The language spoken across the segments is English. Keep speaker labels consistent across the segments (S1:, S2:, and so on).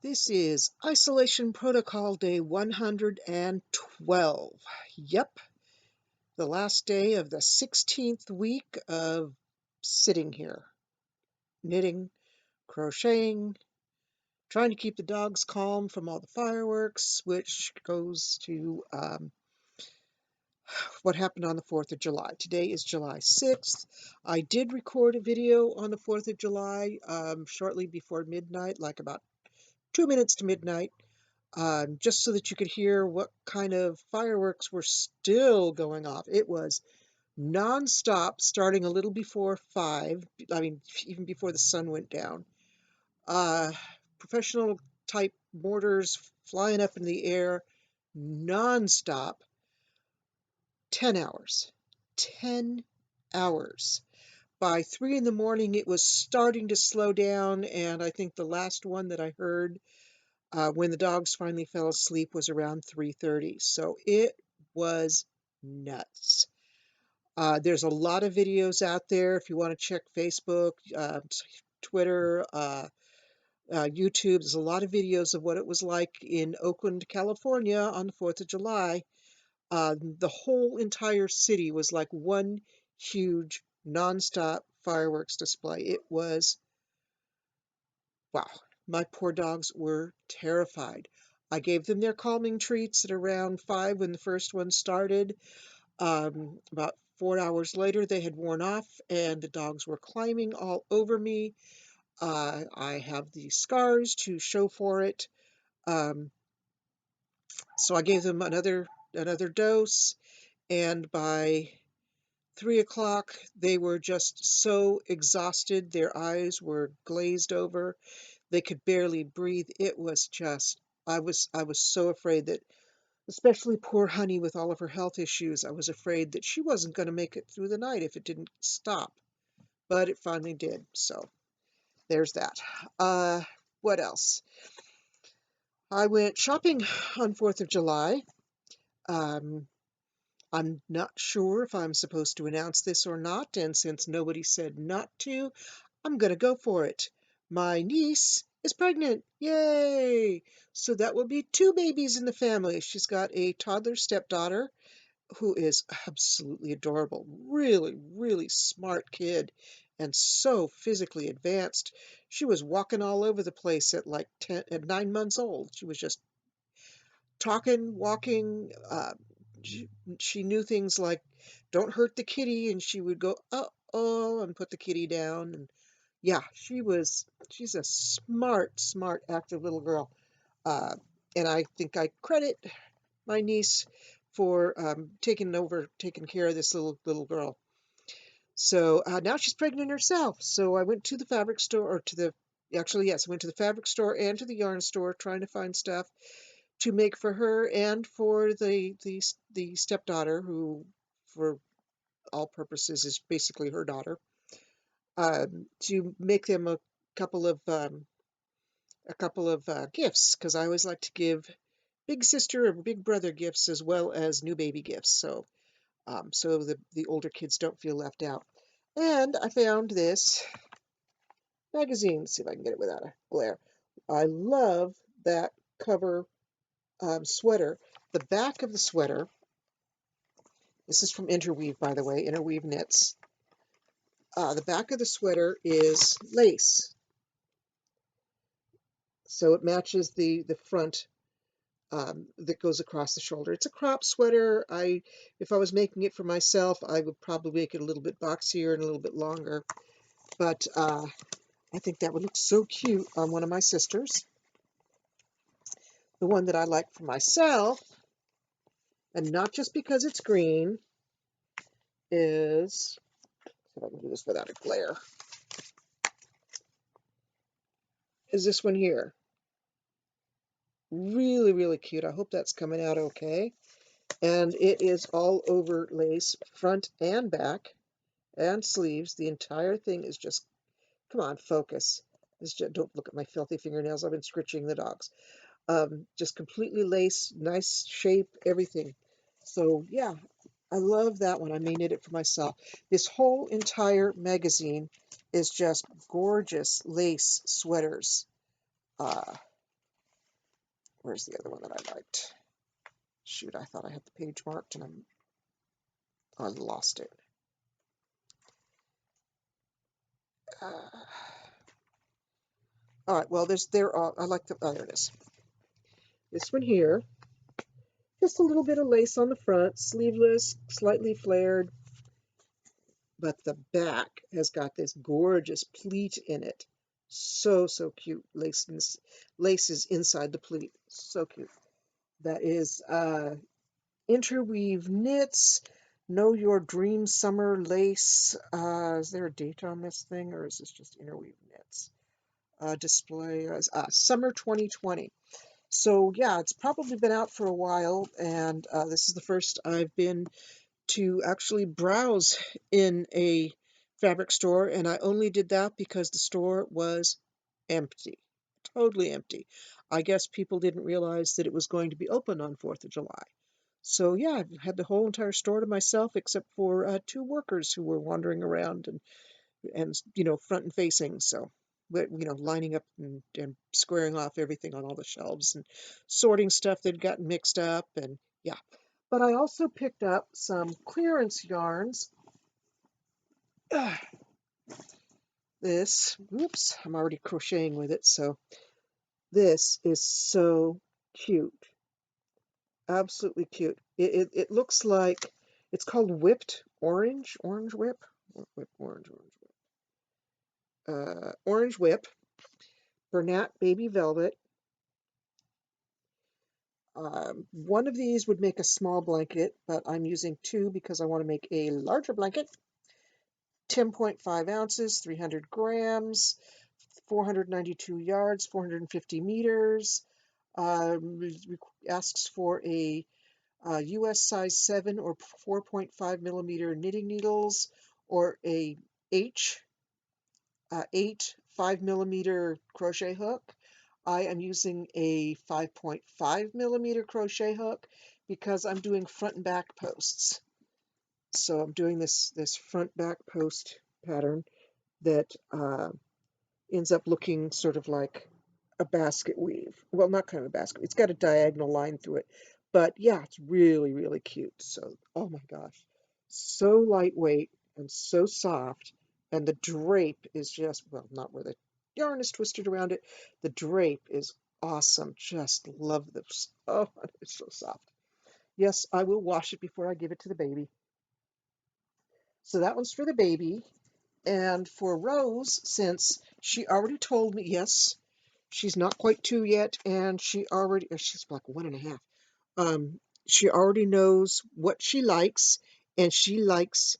S1: This is Isolation Protocol Day 112. Yep, the last day of the 16th week of sitting here, knitting, crocheting, trying to keep the dogs calm from all the fireworks, which goes to what happened on the 4th of July. Today is July 6th. I did record a video on the 4th of July shortly before midnight, like about 2 minutes to midnight. Just so that you could hear what kind of fireworks were still going off. It was nonstop, starting a little before 5, I mean, even before the sun went down. Professional type mortars flying up in the air, nonstop, 10 hours. 10 hours. By 3 in the morning, it was starting to slow down, and I think the last one that I heard when the dogs finally fell asleep was around 3:30. So it was nuts. There's a lot of videos out there if you want to check Facebook, Twitter, YouTube. There's a lot of videos of what it was like in Oakland, California on the 4th of July. The whole entire city was like one huge nonstop fireworks display. It was, wow, my poor dogs were terrified. I gave them their calming treats at around 5 when the first one started. About 4 hours later, they had worn off and the dogs were climbing all over me. I have the scars to show for it. Um, so I gave them another dose, and by 3 o'clock, they were just so exhausted. Their eyes were glazed over. They could barely breathe. It was just, I was so afraid that, especially poor Honey with all of her health issues, I was afraid that she wasn't going to make it through the night if it didn't stop. But it finally did. So there's that. Uh, what else? I went shopping on 4th of July. Um, I'm not sure if I'm supposed to announce this or not, and since nobody said not to, I'm gonna go for it. My niece is pregnant. Yay! So that will be two babies in the family. She's got a toddler stepdaughter who is absolutely adorable. Really, really smart kid and so physically advanced. She was walking all over the place at like 10 at 9 months old. She was just talking, walking. She, she knew things like "Don't hurt the kitty," and she would go "Uh-oh" and put the kitty down. And yeah, she's a smart, smart, active little girl. Uh, and I think I credit my niece for taking care of this little girl. So now she's pregnant herself. So I went to the fabric store, or to the actually yes, I went to the fabric store and to the yarn store trying to find stuff to make for her and for the stepdaughter, who for all purposes is basically her daughter, to make them couple of gifts, because I always like to give big sister or big brother gifts as well as new baby gifts, so the older kids don't feel left out. And I found this magazine. Let's see if I can get it without a glare. I love that cover sweater. The back of the sweater, this is from Interweave, by the way, Interweave Knits. The back of the sweater is lace, so it matches the front that goes across the shoulder. It's a crop sweater. If I was making it for myself, I would probably make it a little bit boxier and a little bit longer. But I think that would look so cute on one of my sisters. The one that I like for myself, and not just because it's green, is, if I can do this without a glare, is this one here. Really, really cute. I hope that's coming out okay. And it is all over lace, front and back, and sleeves. The entire thing is just, come on, focus. Don't look at my filthy fingernails. I've been scritching the dogs. Just completely lace, nice shape, everything. So yeah, I love that one. I may knit it for myself. This whole entire magazine is just gorgeous lace sweaters. Uh, Where's the other one that I liked? Shoot, I thought I had the page marked and I lost it. All right, well, I like there it is. This one here, just a little bit of lace on the front, sleeveless, slightly flared, but the back has got this gorgeous pleat in it. So, so cute. Lace is inside the pleat. So cute. That is Interweave Knits. Know Your Dream Summer Lace. Is there a date on this thing, or is this just Interweave Knits? Display Summer 2020. So yeah, it's probably been out for a while, and this is the first I've been to actually browse in a fabric store, and I only did that because the store was empty, totally empty. I guess people didn't realize that it was going to be open on 4th of July. So yeah, I had the whole entire store to myself except for two workers who were wandering around and front and facing. So lining up and squaring off everything on all the shelves and sorting stuff that had gotten mixed up, and yeah. But I also picked up some clearance yarns. Oops, I'm already crocheting with it, so this is so cute. Absolutely cute. It looks like it's called whipped orange whip, orange whip, Bernat baby velvet. One of these would make a small blanket, but I'm using two because I want to make a larger blanket. 10.5 ounces, 300 grams, 492 yards, 450 meters. Asks for a US size 7 or 4.5 millimeter knitting needles, or a H 8 5 millimeter crochet hook. I am using a 5.5 millimeter crochet hook because I'm doing front and back posts. So I'm doing this front back post pattern that ends up looking sort of like a basket weave. Well, not kind of a basket. It's got a diagonal line through it. But yeah, it's really, really cute. So, oh my gosh, so lightweight and so soft. And the drape is just, well, not where the yarn is twisted around it. The drape is awesome. Just love this. Oh, it's so soft. Yes, I will wash it before I give it to the baby. So that one's for the baby. And for Rose, since she already told me, yes, she's not quite 2 yet, and she's like 1.5. She already knows what she likes, and she likes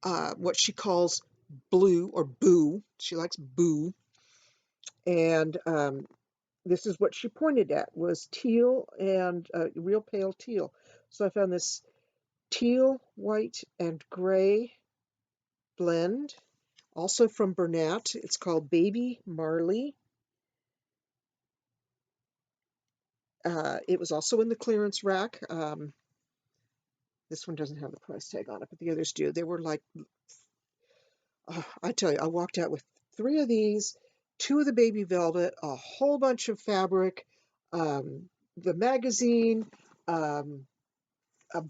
S1: what she calls blue or boo. She likes boo, and this is what she pointed at, was teal and real pale teal. So I found this teal, white, and gray blend, also from Bernat. It's called Baby Marley. It was also in the clearance rack. This one doesn't have the price tag on it, but the others do. They were like, I tell you, I walked out with 3 of these, 2 of the baby velvet, a whole bunch of fabric, the magazine, um, a,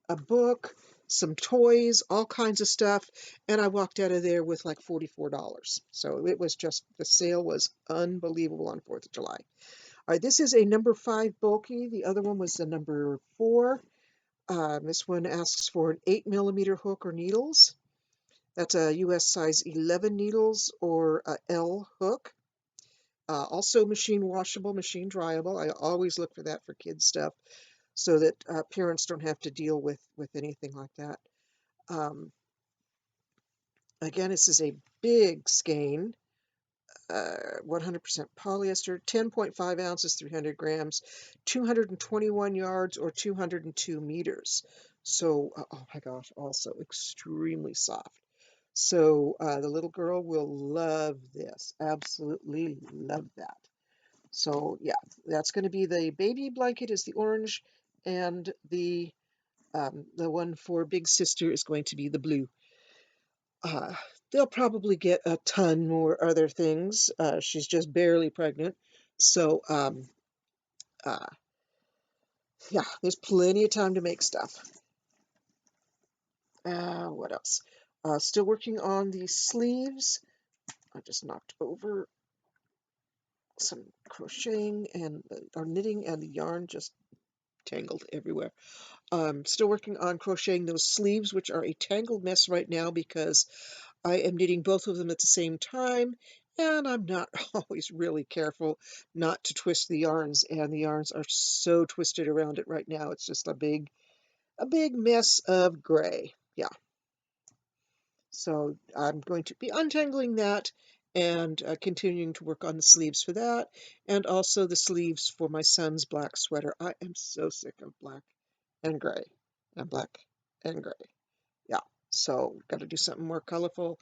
S1: a book, some toys, all kinds of stuff, and I walked out of there with like $44. So it was just, the sale was unbelievable on 4th of July. All right, this is a number 5 bulky. The other one was a number 4. This one asks for an 8 millimeter hook or needles. That's a US size 11 needles or a L hook. Also machine washable, machine dryable. I always look for that for kids stuff so that parents don't have to deal with anything like that. Again, this is a big skein. 100% polyester, 10.5 ounces, 300 grams, 221 yards or 202 meters. So, oh my gosh, also extremely soft. So the little girl will love this, absolutely love that. So yeah, that's going to be the baby blanket is the orange, and the one for big sister is going to be the blue. Uh, they'll probably get a ton more other things. She's just barely pregnant. So uh, yeah, there's plenty of time to make stuff. What else? Still working on the sleeves. I just knocked over some crocheting and or knitting, and the yarn just tangled everywhere. Still working on crocheting those sleeves, which are a tangled mess right now because I am knitting both of them at the same time, and I'm not always really careful not to twist the yarns, and the yarns are so twisted around it right now. It's just a big mess of gray. Yeah. So I'm going to be untangling that and continuing to work on the sleeves for that, and also the sleeves for my son's black sweater. I am so sick of black and gray and black and gray. Yeah, so got to do something more colorful.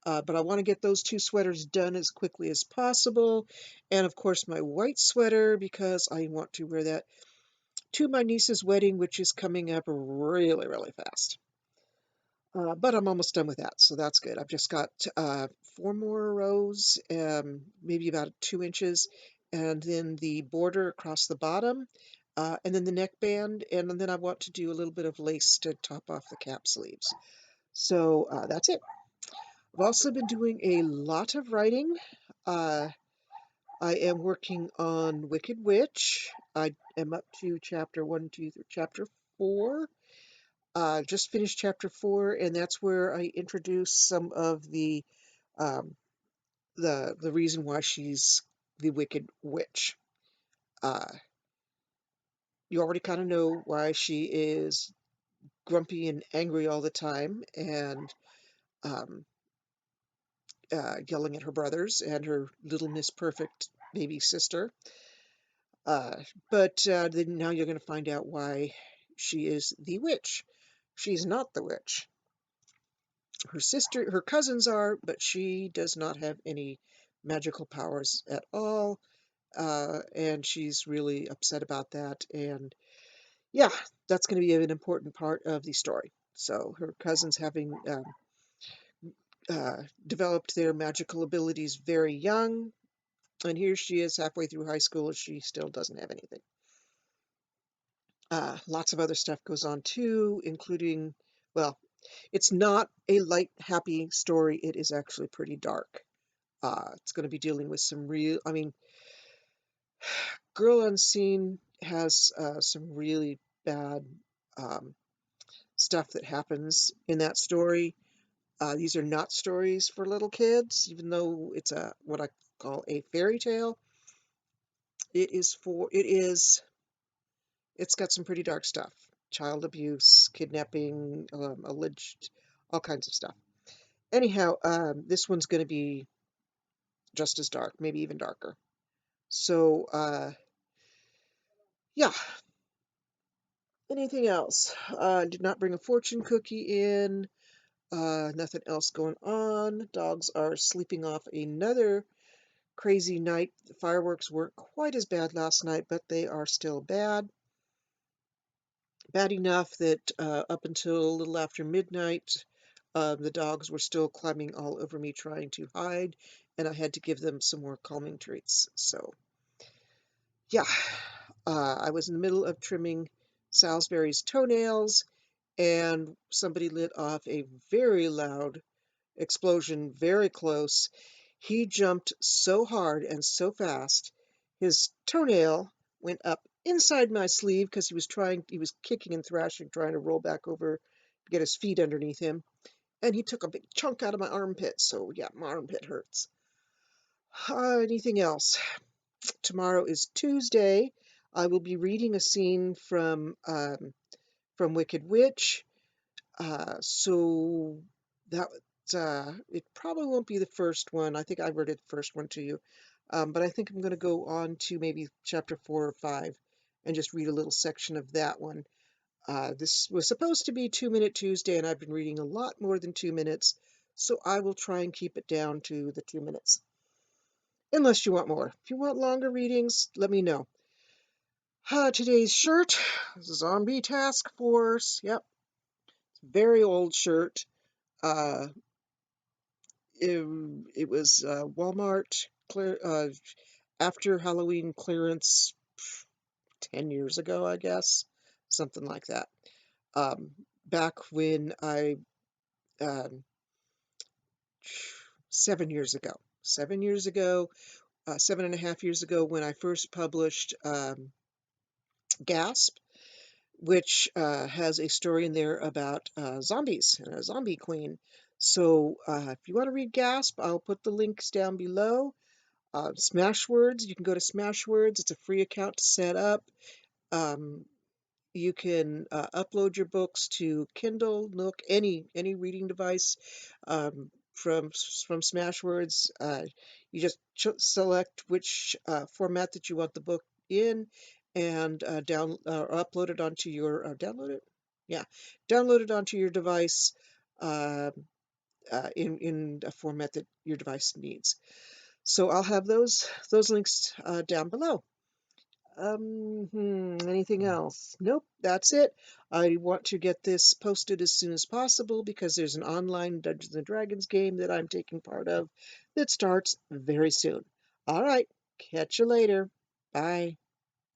S1: But I want to get those two sweaters done as quickly as possible. And of course, my white sweater, because I want to wear that to my niece's wedding, which is coming up really, really fast. But I'm almost done with that, so that's good. I've just got 4 more rows, maybe about 2 inches, and then the border across the bottom, and then the neckband, and then I want to do a little bit of lace to top off the cap sleeves. So that's it. I've also been doing a lot of writing. Uh, I am working on Wicked Witch. I am up to chapter 1, 2, 3, chapter 4. Just finished chapter 4, and that's where I introduce some of um, the reason why she's the Wicked Witch. Uh, you already kind of know why she is grumpy and angry all the time, and um, yelling at her brothers and her little Miss Perfect baby sister. But then now you're going to find out why she is the witch. She's not the witch. Her cousins are, but she does not have any magical powers at all. And she's really upset about that. And yeah, that's going to be an important part of the story. So her cousins having developed their magical abilities very young, and here she is halfway through high school and she still doesn't have anything. Lots of other stuff goes on too, including, well, it's not a light, happy story. It is actually pretty dark. It's going to be dealing with some real, I mean, Girl Unseen has some really bad um, stuff that happens in that story. These are not stories for little kids, even though it's a what I call a fairy tale. It's got some pretty dark stuff: child abuse, kidnapping, alleged, all kinds of stuff. Anyhow, this one's going to be just as dark, maybe even darker. So, yeah. Anything else? Did not bring a fortune cookie in. Nothing else going on. Dogs are sleeping off another crazy night. The fireworks weren't quite as bad last night, but they are still bad. Bad enough that up until a little after midnight, the dogs were still climbing all over me trying to hide, and I had to give them some more calming treats. So, yeah, I was in the middle of trimming Salisbury's toenails, and somebody lit off a very loud explosion very close. He jumped so hard and so fast, his toenail went up inside my sleeve because he was kicking and thrashing, trying to roll back over to get his feet underneath him. And he took a big chunk out of my armpit. So, yeah, my armpit hurts. Anything else? Tomorrow is Tuesday. I will be reading a scene from Wicked Witch. So that it probably won't be the first one. I think I read it the first one to you. But I think I'm going to go on to maybe chapter 4 or 5 and just read a little section of that one. This was supposed to be 2 Minute Tuesday, and I've been reading a lot more than 2 minutes, so I will try and keep it down to the 2 minutes. Unless you want more. If you want longer readings, let me know. Today's shirt, Zombie Task Force. Yep, very old shirt. Uh, it was Walmart after Halloween clearance 10 years ago, I guess, something like that. Um, Back when um, 7 years ago, 7 years ago, 7.5 years ago, when I first published GASP, which has a story in there about zombies and a zombie queen. So if you want to read GASP, I'll put the links down below. Smashwords, you can go to Smashwords. It's a free account to set up. Um, you can upload your books to Kindle, Nook, any reading device from Smashwords. You just select which format that you want the book in, and upload it onto your download it. Yeah, download it onto your device uh, in a format that your device needs. So I'll have those links down below. Anything else? Nope, that's it. I want to get this posted as soon as possible because there's an online Dungeons and Dragons game that I'm taking part of that starts very soon. All right, catch you later. Bye.